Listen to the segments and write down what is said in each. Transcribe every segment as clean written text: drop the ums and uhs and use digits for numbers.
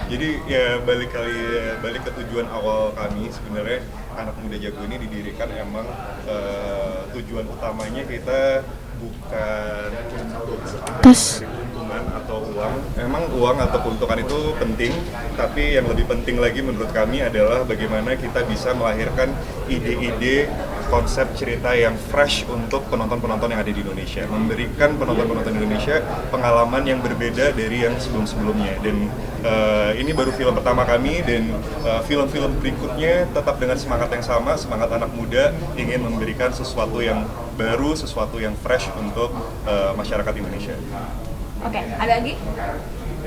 Jadi ya balik ke tujuan awal kami sebenarnya Anak Muda Jago ini didirikan emang tujuan utamanya kita bukan untuk Tes. mencari keuntungan atau uang. Emang uang atau keuntungan itu penting, tapi yang lebih penting lagi menurut kami adalah bagaimana kita bisa melahirkan ide-ide konsep cerita yang fresh untuk penonton-penonton yang ada di Indonesia, memberikan penonton-penonton Indonesia pengalaman yang berbeda dari yang sebelum-sebelumnya. Dan ini baru film pertama kami, dan film-film berikutnya tetap dengan semangat yang sama, semangat anak muda ingin memberikan sesuatu yang baru, sesuatu yang fresh untuk masyarakat Indonesia. Oke, ada lagi?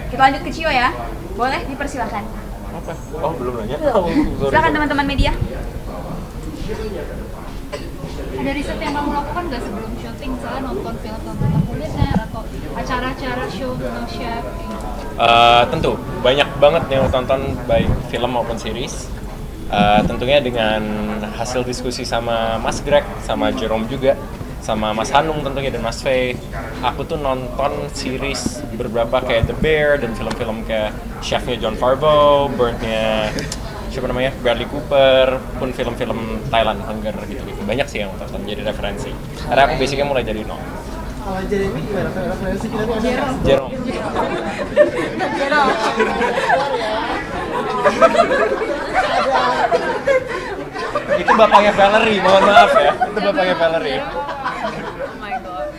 Kita lanjut ke Cio ya. Boleh dipersilakan. Apa? Oh, belum nanya. Silakan teman-teman media. Ada riset yang kamu lakukan nggak sebelum syuting, misalnya nonton film tentang kuliner atau acara-acara show tentang chef? Tentu, banyak banget yang tonton baik film maupun series. Tentunya dengan hasil diskusi sama Mas Greg, sama Jerome juga, sama Mas Hanung tentunya dan Mas Faye. Aku tuh nonton series beberapa kayak The Bear dan film-film kayak Chefnya John Favreau, Birdnya siapa namanya Bradley Cooper, pun film-film Thailand, Hunger gitu-gitu. Banyak sih yang tonton jadi referensi. Karena aku basicnya mulai dari nol. Kalau Jeremy gimana referensi kita nih ada? Jerome. Itu bapaknya Valerie, mohon maaf ya. Itu bapaknya Valerie. Oh my god.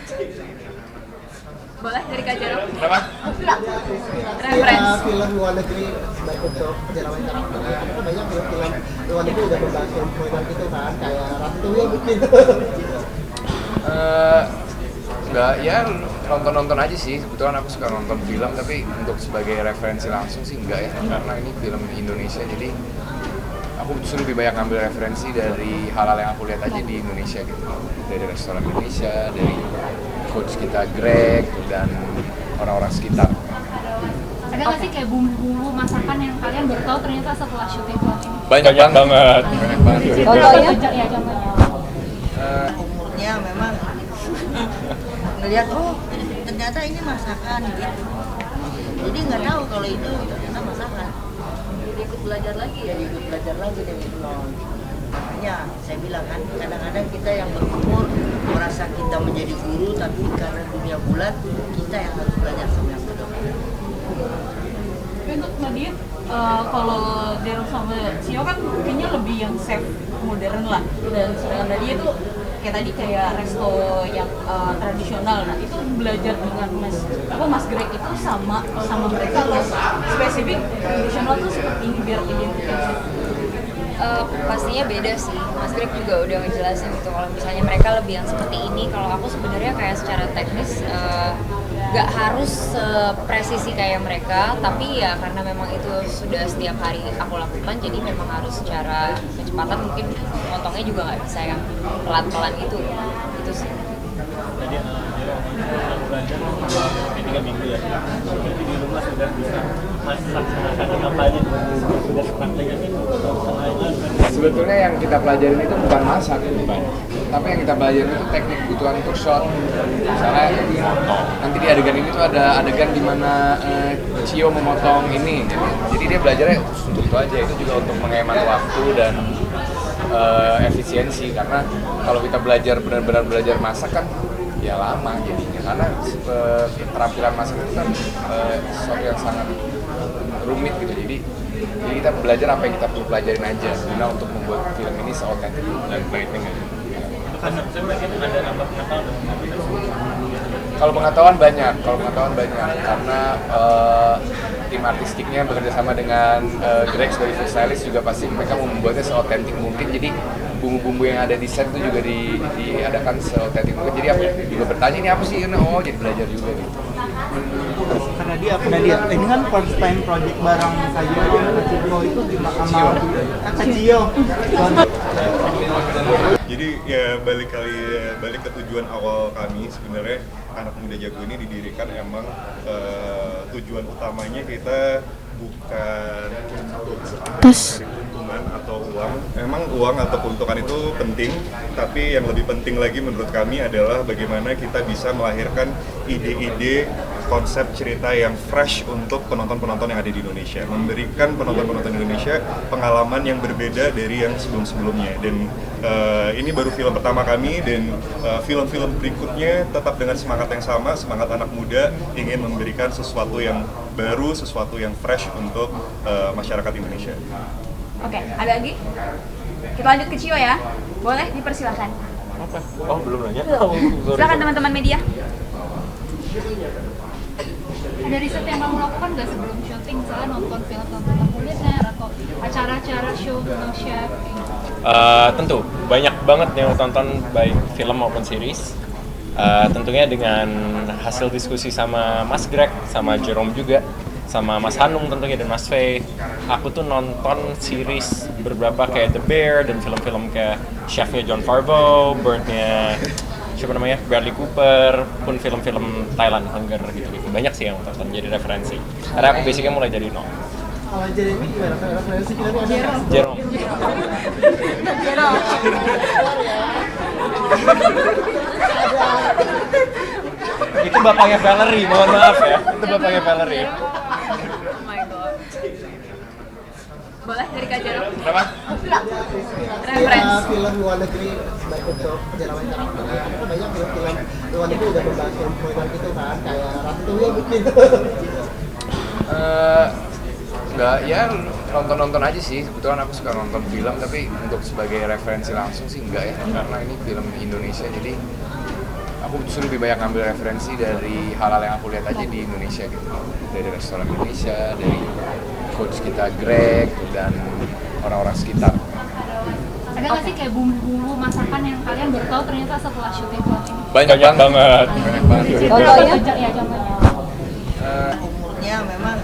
Boleh dari Kak Jero? Kenapa? Reference. Film luar negeri sebagai untuk perjalanan karakternya. Kan banyak film-film luar negeri udah berbahas perempuan gitu kan, kayak Ratu ya mungkin. Enggak, ya nonton-nonton aja sih. Kebetulan aku suka nonton film, tapi untuk sebagai referensi langsung sih enggak ya. Karena ini film Indonesia, jadi aku justru lebih banyak ngambil referensi dari hal-hal yang aku lihat aja di Indonesia gitu. Dari restoran Indonesia, dari coach kita Greg, dan orang-orang sekitar. Ada nggak sih kayak bumbu-bumbu masakan yang kalian baru tahu ternyata setelah syuting film ini? Banyak banget. Banyak banget. Contohnya? Ya, contohnya. Umurnya memang ngelihat ternyata ini masakan gitu, jadi nggak tahu kalau itu ternyata masakan. Jadi ikut belajar lagi ya, ikut belajar lagi dari nol. Makanya saya bilang kan, kadang-kadang kita yang berumur merasa kita menjadi guru, tapi karena dunia bulat kita yang harus belajar sama yang muda. Tapi untuk Nadia, kalau Daryl sama Cio kan kayaknya lebih yang chef modern lah, dan sedangkan Nadia itu kayak tadi kayak resto yang tradisional. Nah itu belajar dengan Mas Greg itu sama mereka atau spesifik tradisional tuh seperti ini biar identifikasi? Pastinya beda sih. Mas Greg juga udah ngejelasin gitu kalau misalnya mereka lebih yang seperti ini. Kalau aku sebenarnya kayak secara teknis nggak harus presisi kayak mereka, tapi ya karena memang itu sudah setiap hari aku lakukan, jadi memang harus secara kecepatan mungkin potongnya juga nggak bisa yang pelan-pelan itu sih. Tadi belajar 3 minggu ya, jadi di rumah sudah bisa masak apa aja, sudah prakteknya itu. Sebetulnya yang kita pelajarin itu bukan masak, tapi yang kita pelajarin itu teknik kebutuhan untuk shot. Misalnya nanti di adegan ini tuh ada adegan di mana Cio memotong ini, jadi dia belajarnya untuk itu aja. Itu juga untuk menghemat waktu dan efisiensi, karena kalau kita benar-benar belajar masak kan ya lama jadinya, karena keterampilan masak itu kan sesuatu yang sangat rumit gitu. Jadi kita belajar apa yang kita perlu pelajarin aja guna untuk membuat film ini seotentik dan baiknya. Kalau pengetahuan banyak, karena tim artistiknya bekerja sama dengan Greg sebagai food stylist, juga pasti mereka mau membuatnya seotentik mungkin. Jadi bumbu-bumbu yang ada di set itu juga diadakan seotentik mungkin. Jadi aku juga bertanya ini apa sih, jadi belajar juga gitu. Karena dia ini kan first time project bareng saja Cio itu sama Cio. Jadi ya balik ke tujuan awal kami sebenarnya Anak Muda Jago ini didirikan emang tujuan utamanya kita bukan untuk mencari keuntungan atau uang. Emang uang atau keuntungan itu penting, tapi yang lebih penting lagi menurut kami adalah bagaimana kita bisa melahirkan ide-ide konsep cerita yang fresh untuk penonton-penonton yang ada di Indonesia, memberikan penonton-penonton Indonesia pengalaman yang berbeda dari yang sebelum-sebelumnya. Dan ini baru film pertama kami, dan film-film berikutnya tetap dengan semangat yang sama, semangat anak muda ingin memberikan sesuatu yang baru, sesuatu yang fresh untuk masyarakat Indonesia. Oke, ada lagi? Kita lanjut ke Cio ya. Boleh dipersilahkan. Apa? Oh, belum nanya. Silakan teman-teman media. Ada riset yang kamu lakukan nggak sebelum syuting, misalnya nonton film tentang kuliner atau acara-acara show tentang chef? Tentu banyak banget yang tonton baik film maupun series. Tentunya dengan hasil diskusi sama Mas Greg, sama Jerome juga, sama Mas Hanung tentunya, dan Mas Faye. Aku tuh nonton series beberapa kayak The Bear dan film-film kayak Chefnya John Favreau, Birdnya siapa namanya, Bradley Cooper, pun film-film Thailand, Hunger gitu-gitu. Banyak sih yang tonton jadi referensi. Karena aku basicnya mulai dari nol. Kalau Jeremy gimana referensi kita nih? Jerome. Itu bapaknya Valerie, mohon maaf ya. Itu bapaknya Valerie. Oh my god. Boleh dari Kak Jero? Kenapa? Reference. Film luar negeri baik untuk perjalanan karakter. Karena banyak film-film luar negeri udah membahas film kuliner gitu kan, kayak Ratatouille mungkin. Enggak, ya nonton-nonton aja sih. Kebetulan aku suka nonton film, tapi untuk sebagai referensi langsung sih enggak ya. Karena ini film Indonesia, jadi aku justru lebih banyak ngambil referensi dari hal-hal yang aku lihat aja di Indonesia gitu. Dari restoran Indonesia, dari coach kita Greg, dan orang-orang sekitar. Ada nggak sih kayak bumbu-bumbu masakan yang kalian baru tahu ternyata setelah syuting film ini? Banyak banget. Contohnya? Ya contohnya. Umurnya memang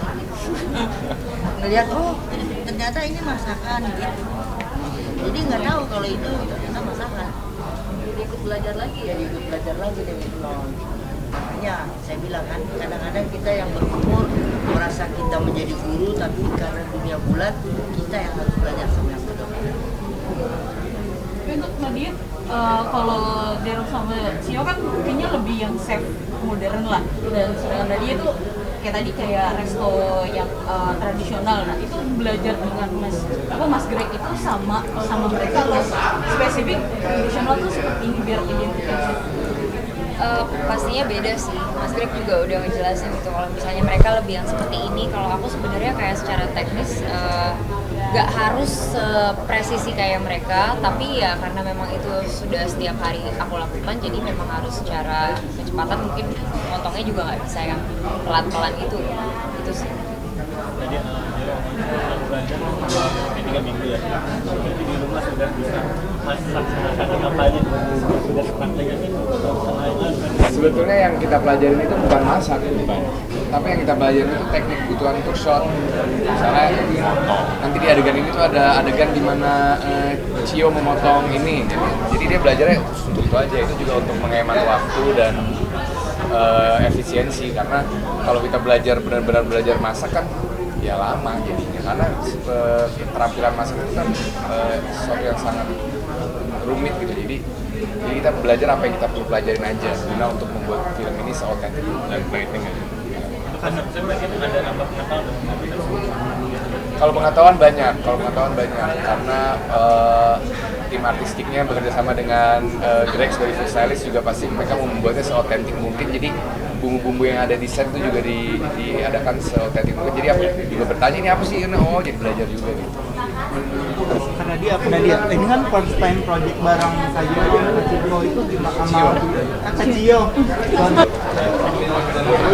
ngelihat oh ternyata ini masakan gitu, jadi nggak tahu kalau itu ternyata masakan. Jadi ikut belajar lagi ya? Ikut belajar lagi dari nol. Makanya saya bilang kan, kadang-kadang kita yang berumur merasa kita menjadi guru, tapi karena dunia bulat kita yang harus belajar sama yang muda. Tapi untuk Nadia, kalau Daryl sama Cio kan kayaknya lebih yang chef modern lah, dan sedangkan Nadia itu kayak tadi kayak resto yang tradisional. Nah itu belajar dengan Mas Greg itu sama mereka loh, spesifik tradisional tuh seperti ini biar identifikasi. Pastinya beda sih. Mas Greg juga udah ngejelasin gitu kalau misalnya mereka lebih yang seperti ini. Kalau aku sebenarnya kayak secara teknis nggak harus presisi kayak mereka, tapi ya karena memang itu sudah setiap hari aku lakukan, jadi memang harus secara kecepatan, mungkin potongnya juga nggak bisa yang pelan-pelan itu sih. Jadi belajar 3 minggu ya. Jadi di rumah sudah bisa masak masakan apa aja, sudah praktekkan itu. Sebetulnya yang kita pelajarin itu bukan masak, tapi yang kita pelajarin itu teknik kebutuhan untuk shot. Misalnya nanti di adegan ini tuh ada adegan di mana Cio memotong ini, jadi dia belajarnya untuk itu aja. Itu juga untuk menghemat waktu dan efisiensi, karena kalau kita belajar benar-benar belajar masak kan ya lama jadinya, karena keterampilan masak itu kan sesuatu yang sangat rumit gitu. Jadi kita belajar apa yang kita perlu pelajarin aja guna untuk membuat film ini seautentik dan rating aja. Ada nambah pengetahuan. Kalau pengetahuan banyak, karena tim artistiknya bekerja sama dengan Greg sebagai food stylist, juga pasti mereka mau membuatnya seautentik mungkin. Jadi bumbu-bumbu yang ada di set itu juga diadakan seautentik mungkin. Jadi aku juga bertanya ini apa sih? Oh, jadi belajar juga gitu. Karena dia ini kan first time project bareng saja Ciko itu sama Cio.